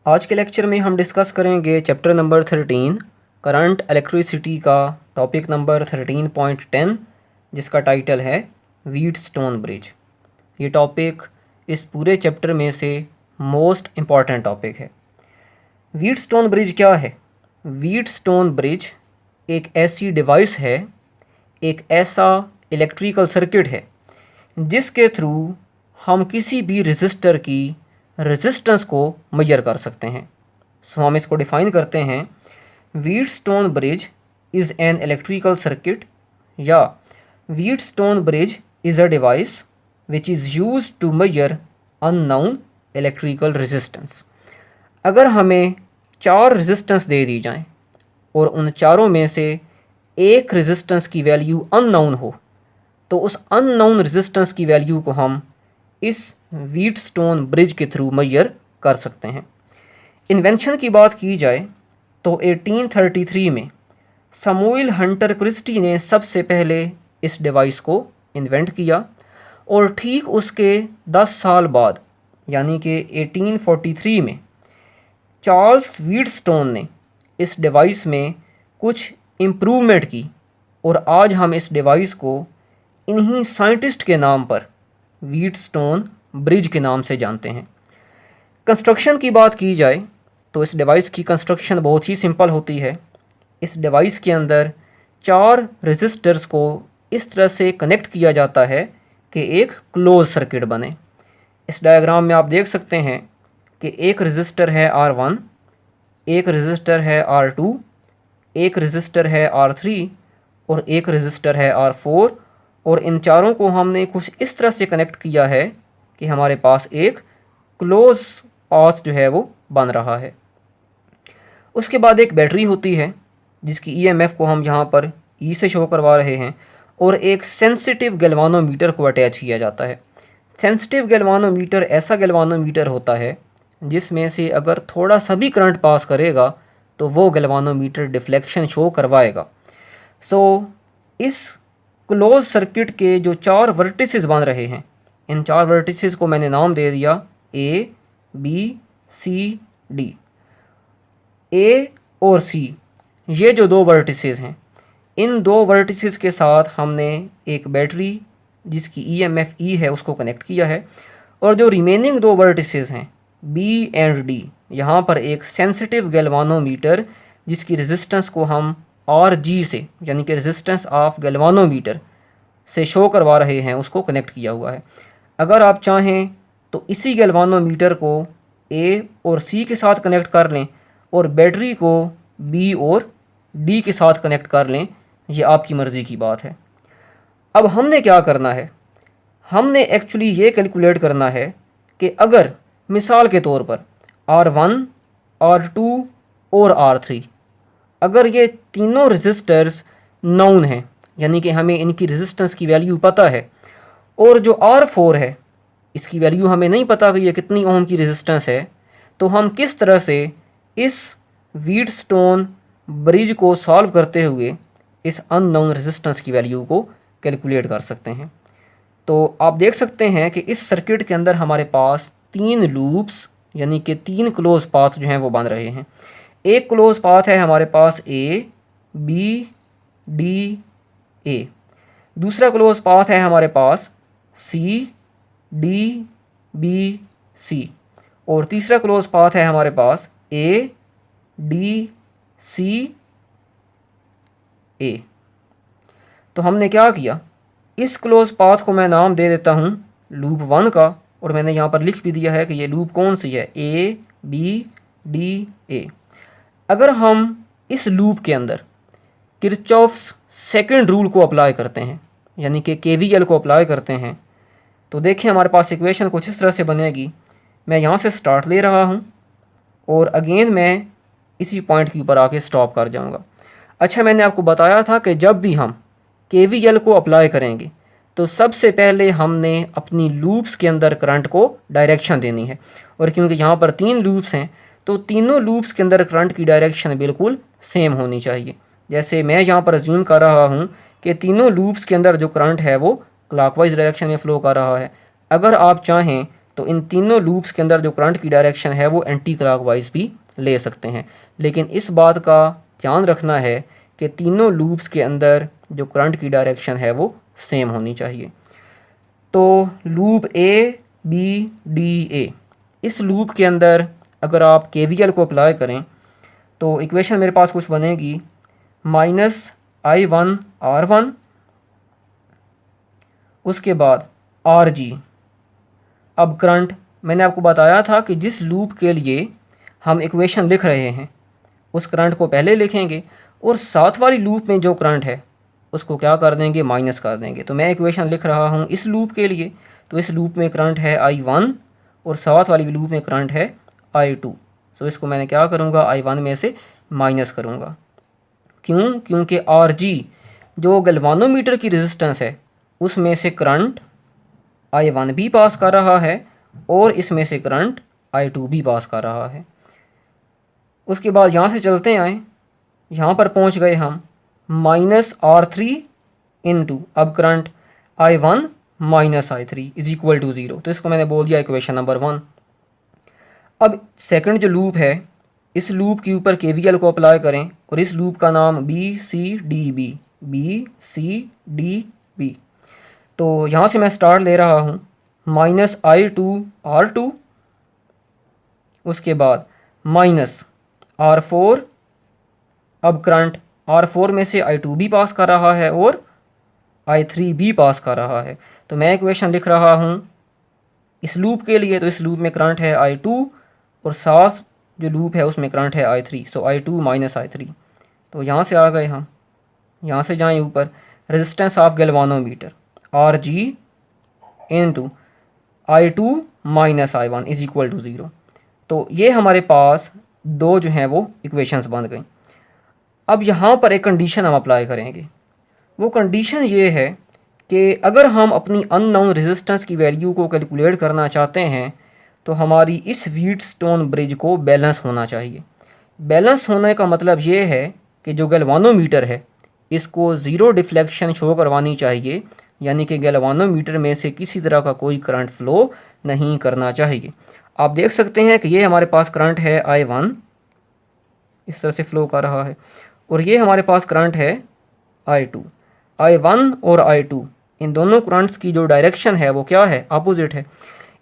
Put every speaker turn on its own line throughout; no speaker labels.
आज के लेक्चर में हम डिस्कस करेंगे चैप्टर नंबर 13 करंट इलेक्ट्रिसिटी का टॉपिक नंबर 13.10 जिसका टाइटल है व्हीटस्टोन ब्रिज। ये टॉपिक इस पूरे चैप्टर में से मोस्ट इम्पॉर्टेंट टॉपिक है। व्हीटस्टोन ब्रिज क्या है? व्हीटस्टोन ब्रिज एक ऐसी डिवाइस है, एक ऐसा इलेक्ट्रिकल सर्किट है जिसके थ्रू हम किसी भी रेजिस्टर की रेजिस्टेंस को मेजर कर सकते हैं। सो हम इसको डिफाइन करते हैं, Wheatstone bridge is an electrical circuit या Wheatstone bridge is a device which is used to measure unknown electrical resistance. अगर हमें 4 रेजिस्टेंस दे दी जाएं और उन चारों में से एक रेजिस्टेंस की वैल्यू अननोन हो, तो उस अननोन रेजिस्टेंस की वैल्यू को हम इस व्हीटस्टोन ब्रिज के थ्रू मेजर कर सकते हैं। इन्वेंशन की बात की जाए तो 1833 में समुएल हंटर क्रिस्टी ने सबसे पहले इस डिवाइस को इन्वेंट किया और ठीक उसके 10 साल बाद यानी कि 1843 में चार्ल्स व्हीटस्टोन ने इस डिवाइस में कुछ इम्प्रूवमेंट की और आज हम इस डिवाइस को इन्हीं साइंटिस्ट के नाम पर व्हीटस्टोन ब्रिज के नाम से जानते हैं। कंस्ट्रक्शन की बात की जाए तो इस डिवाइस की कंस्ट्रक्शन बहुत ही सिंपल होती है। इस डिवाइस के अंदर 4 रेजिस्टर्स को इस तरह से कनेक्ट किया जाता है कि एक क्लोज सर्किट बने। इस डायग्राम में आप देख सकते हैं कि एक रेजिस्टर है R1, एक रेजिस्टर है R2, एक रेजिस्टर है R3 और एक रेजिस्टर है R4 और इन चारों को हमने कुछ इस तरह से कनेक्ट किया है कि हमारे पास एक क्लोज पाथ जो है वो बन रहा है। उसके बाद एक बैटरी होती है जिसकी ईएमएफ को हम यहाँ पर ई से शो करवा रहे हैं और एक सेंसिटिव गैल्वानोमीटर को अटैच किया जाता है। सेंसिटिव गैल्वानोमीटर ऐसा गैल्वानोमीटर होता है जिसमें से अगर थोड़ा सा भी करंट पास करेगा तो वो गैल्वानोमीटर डिफ्लेक्शन शो करवाएगा। सो इस क्लोज सर्किट के जो 4 वर्टिसेस बन रहे हैं, इन 4 वर्टिसेस को मैंने नाम दे दिया A, B, C, D। A और C ये जो 2 वर्टिसेस हैं, इन 2 वर्टिसेस के साथ हमने एक बैटरी जिसकी EMF E है उसको कनेक्ट किया है और जो रिमेनिंग 2 वर्टिसेस हैं B एंड D, यहाँ पर एक सेंसिटिव गैल्वानोमीटर जिसकी रेजिस्टेंस को हम RG से यानी कि रेजिस्टेंस ऑफ गैल्वानोमीटर से शो करवा रहे हैं उसको कनेक्ट किया हुआ है। अगर आप चाहें तो इसी गैल्वानोमीटर को A और C के साथ कनेक्ट कर लें और बैटरी को B और D के साथ कनेक्ट कर लें, ये आपकी मर्ज़ी की बात है। अब हमने क्या करना है, हमने एक्चुअली ये कैलकुलेट करना है कि अगर मिसाल के तौर पर R1, R2 और R3 अगर ये तीनों रेजिस्टर्स नोन हैं यानी कि हमें इनकी रेजिस्टेंस की वैल्यू पता है और जो R4 है इसकी वैल्यू हमें नहीं पता कि ये कितनी ओम की रेजिस्टेंस है, तो हम किस तरह से इस व्हीटस्टोन ब्रिज को सॉल्व करते हुए इस अननोन रेजिस्टेंस की वैल्यू को कैलकुलेट कर सकते हैं। तो आप देख सकते हैं कि इस सर्किट के अंदर हमारे पास 3 लूप्स यानी कि 3 क्लोज पाथ जो हैं वो बन रहे हैं। एक क्लोज पाथ है हमारे पास A, B, D, A। दूसरा क्लोज पाथ है हमारे पास C, D, B, C और तीसरा क्लोज पाथ है हमारे पास A, D, C, A। तो हमने क्या किया, इस क्लोज पाथ को मैं नाम दे देता हूँ लूप 1 का और मैंने यहाँ पर लिख भी दिया है कि ये लूप कौन सी है, A, B, D, A। अगर हम इस लूप के अंदर किरचॉफ्स सेकंड रूल को अप्लाई करते हैं यानी कि KVL को अप्लाई करते हैं, तो देखिए हमारे पास इक्वेशन कुछ इस तरह से बनेगी। मैं यहाँ से स्टार्ट ले रहा हूँ और अगेन मैं इसी पॉइंट के ऊपर आके स्टॉप कर जाऊँगा। अच्छा, मैंने आपको बताया था कि जब भी हम KVL को अप्लाई करेंगे तो सबसे पहले हमने अपनी लूप्स के अंदर करंट को डायरेक्शन देनी है और क्योंकि यहाँ पर 3 लूप्स हैं तो तीनों लूप्स के अंदर करंट की डायरेक्शन बिल्कुल सेम होनी चाहिए। जैसे मैं यहाँ पर अज्यूम कर रहा हूँ कि तीनों लूप्स के अंदर जो करंट है वो क्लॉकवाइज डायरेक्शन में फ़्लो कर रहा है। अगर आप चाहें तो इन तीनों लूप्स के अंदर जो करंट की डायरेक्शन है वो एंटी क्लॉकवाइज भी ले सकते हैं, लेकिन इस बात का ध्यान रखना है कि तीनों लूप्स के अंदर जो करंट की डायरेक्शन है वो सेम होनी चाहिए। तो loop A B D A, इस लूप के अंदर अगर आप केवीएल को अप्लाई करें तो इक्वेशन मेरे पास कुछ बनेगी -I1 R1, उसके बाद RG। अब करंट मैंने आपको बताया था कि जिस लूप के लिए हम इक्वेशन लिख रहे हैं उस करंट को पहले लिखेंगे और साथ वाली लूप में जो करंट है उसको क्या कर देंगे, माइनस कर देंगे। तो मैं इक्वेशन लिख रहा हूँ इस लूप के लिए, तो इस लूप में करंट है I1 और साथ वाली लूप में करंट है I2। तो इसको मैंने क्या करूँगा, I1 में से माइनस करूँगा। क्यों? क्योंकि RG जो गैल्वानोमीटर की रेजिस्टेंस है उसमें से करंट I1 भी पास कर रहा है और इसमें से करंट I2 भी पास कर रहा है। उसके बाद यहाँ से चलते आए, यहाँ पर पहुँच गए हम -R3 इंटू, अब current I1 -I3 is equal to 0। तो इसको मैंने बोल दिया इक्वेशन नंबर 1। अब सेकंड जो लूप है, इस लूप के ऊपर केवीएल को अप्लाई करें और इस लूप का नाम BCDB, BCDB। तो यहाँ से मैं स्टार्ट ले रहा हूँ -I2 R2, उसके बाद -R4। अब करंट R4 में से I2 भी पास कर रहा है और I3 भी पास कर रहा है। तो मैं इक्वेशन लिख रहा हूँ इस लूप के लिए, तो इस लूप में करंट है I2 और साथ जो लूप है उसमें करंट है I3, सो I2 -I3। तो यहाँ से आ गए हम, यहाँ से जाएं ऊपर, resistance of galvanometer RG into I2 -I1 is equal to 0। तो ये हमारे पास दो जो हैं वो इक्वेशंस बन गई। अब यहाँ पर एक कंडीशन हम अप्लाई करेंगे। वो कंडीशन ये है कि अगर हम अपनी अननोन रेजिस्टेंस की वैल्यू को कैलकुलेट करना चाहते हैं तो हमारी इस व्हीटस्टोन ब्रिज को बैलेंस होना चाहिए। बैलेंस होने का मतलब ये है कि जो गैल्वानोमीटर है इसको ज़ीरो डिफ्लेक्शन शो करवानी चाहिए, यानी कि गैल्वानोमीटर में से किसी तरह का कोई करंट फ्लो नहीं करना चाहिए। आप देख सकते हैं कि ये हमारे पास करंट है I1, इस तरह से फ्लो कर रहा है, और ये हमारे पास करंट है I2। I1 और I2 इन दोनों करंट्स की जो डायरेक्शन है वो क्या है, अपोजिट है।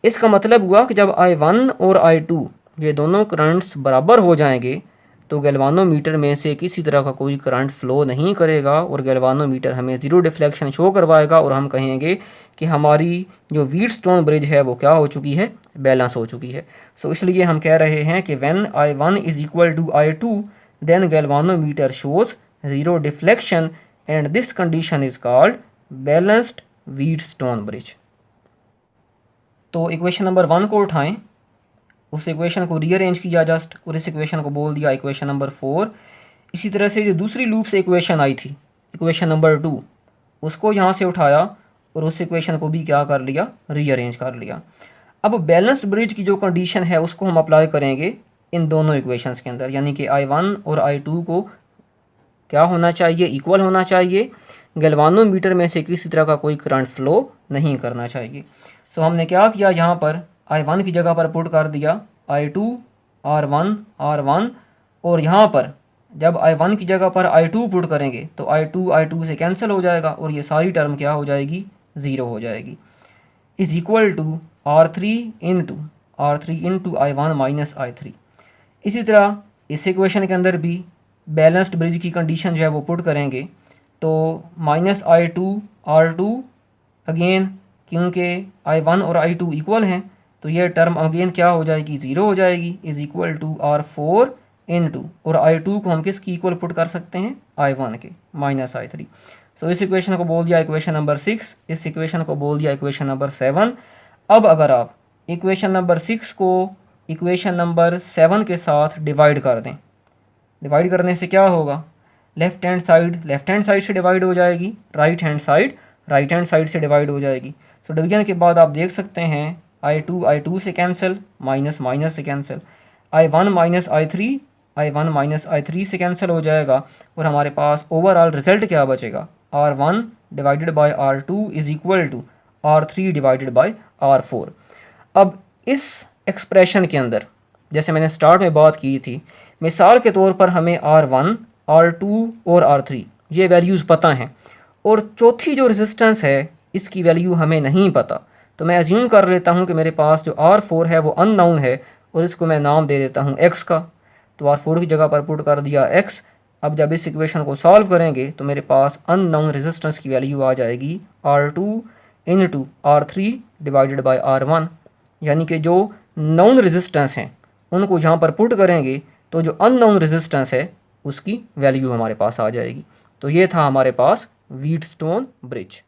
इसका मतलब हुआ कि जब I1 और I2 ये दोनों करंट्स बराबर हो जाएंगे तो गैल्वानोमीटर में से किसी तरह का कोई करंट फ्लो नहीं करेगा और गैल्वानोमीटर हमें ज़ीरो डिफ्लेक्शन शो करवाएगा और हम कहेंगे कि हमारी जो व्हीटस्टोन ब्रिज है वो क्या हो चुकी है, बैलेंस हो चुकी है। सो इसलिए हम कह रहे हैं कि when I1 is equal to I2 then galvanometer shows zero deflection and this condition is called balanced Wheatstone bridge. तो इक्वेशन नंबर 1 को उठाएं, उस इक्वेशन को रीअरेंज किया जस्ट और इस इक्वेशन को बोल दिया इक्वेशन नंबर 4। इसी तरह से जो दूसरी लूप से इक्वेशन आई थी, इक्वेशन नंबर 2, उसको यहाँ से उठाया और उस इक्वेशन को भी क्या कर लिया, रीअरेंज कर लिया। अब बैलेंस्ड ब्रिज की जो कंडीशन है उसको हम अप्लाई करेंगे इन दोनों इक्वेशंस के अंदर, यानी कि I1 और I2 को क्या होना चाहिए, इक्वल होना चाहिए। गैल्वानोमीटर में से किसी तरह का कोई करंट फ्लो नहीं करना चाहिए। सो हमने क्या किया, यहाँ पर I1 की जगह पर पुट कर दिया I2 R1 R1, और यहाँ पर जब I1 की जगह पर I2 पुट करेंगे तो I2 से कैंसिल हो जाएगा और ये सारी टर्म क्या हो जाएगी, ज़ीरो हो जाएगी, is equal to R3 into I1 minus I3। इसी तरह इस इक्वेशन के अंदर भी बैलेंस्ड ब्रिज की कंडीशन जो है वो पुट करेंगे तो -I2 R2 अगेन, क्योंकि I1 और I2 इक्वल हैं तो ये टर्म अगेन क्या हो जाएगी, ज़ीरो हो जाएगी, is equal to R4 into, और I2 को हम किसकी इक्वल पुट कर सकते हैं, I1 के, -I3। सो इस इक्वेशन को बोल दिया इक्वेशन नंबर 6, इस इक्वेशन को बोल दिया इक्वेशन नंबर 7। अब अगर आप इक्वेशन नंबर 6 को इक्वेशन नंबर 7 के साथ डिवाइड कर दें, डिवाइड करने से क्या होगा, लेफ्ट हैंड साइड से डिवाइड हो जाएगी, राइट हैंड साइड से डिवाइड हो जाएगी। सो डिवीजन के बाद आप देख सकते हैं I2 से कैंसिल, माइनस से कैंसिल, I1 माइनस I3 से कैंसिल हो जाएगा और हमारे पास ओवरऑल रिजल्ट क्या बचेगा, R1 divided by R2 is equal to R3 divided by R4। अब इस एक्सप्रेशन के अंदर जैसे मैंने स्टार्ट में बात की थी, मिसाल के तौर पर हमें R1, R2 और R3 ये वैल्यूज़ पता हैं और चौथी जो रेजिस्टेंस है इसकी वैल्यू हमें नहीं पता, तो मैं अज्यूम कर लेता हूँ कि मेरे पास जो R4 है वो अननाउन है और इसको मैं नाम दे देता हूँ X का। तो R4 की जगह पर पुट कर दिया X। अब जब इस इक्वेशन को सॉल्व करेंगे तो मेरे पास अननाउन रेजिस्टेंस की वैल्यू आ जाएगी R2 into R3 divided bye R1, यानी कि जो नाउन रेजिस्टेंस हैं उनको जहाँ पर पुट करेंगे तो जो अननाउन रेजिस्टेंस है उसकी वैल्यू हमारे पास आ जाएगी। तो ये था हमारे पास व्हीटस्टोन ब्रिज।